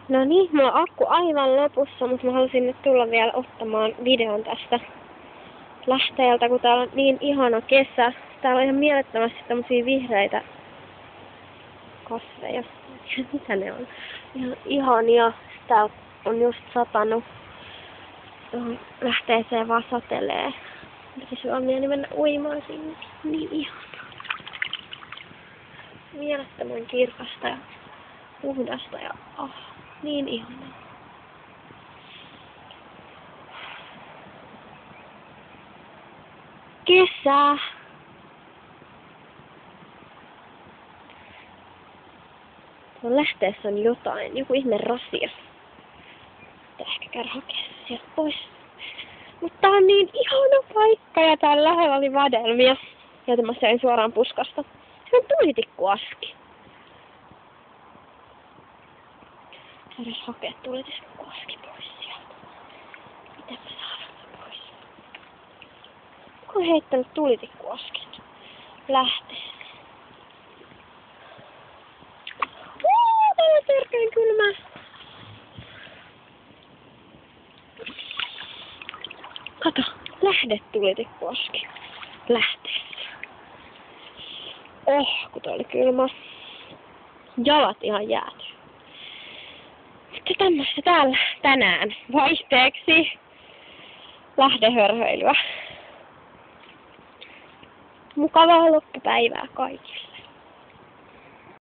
No niin, mulla on akku aivan lopussa, mutta mä halusin nyt tulla vielä ottamaan videon tästä lähteeltä, kun täällä on niin ihana kesä. Täällä on ihan mielettömästi tämmösiä vihreitä kasveja. Mitä ne on? Ihan ihania. Täällä on just satanut. Lähteeseen vaan satelee. Tekisi vaan mieli mennä uimaan sinne. Niin ihana. Mielettömän kirkasta ja puhdasta ja niin ihanaa. Kesä! Tuolla lähteessä on jotain, joku ihme rasia. Pitää ehkä käydä hakemaan sieltä pois. Mutta tää on niin ihana paikka ja täällä lähellä oli vadelmia, joita mä söin suoraan puskasta. Se on tulitikkuaski. Saadaan hakea tulitikkuaski pois sieltä. Miten mä saadaan pois? Kuka on heittänyt tulitikkuaskin lähteeseen? Täällä on törkeän kylmää. Kato, lähdetulitikkuaski lähteessä. Kun tää oli kylmä. Jalat ihan jääty. Mutta tämmöistä täällä tänään vaihteeksi lähdehörhöilyä. Mukavaa loppupäivää kaikille.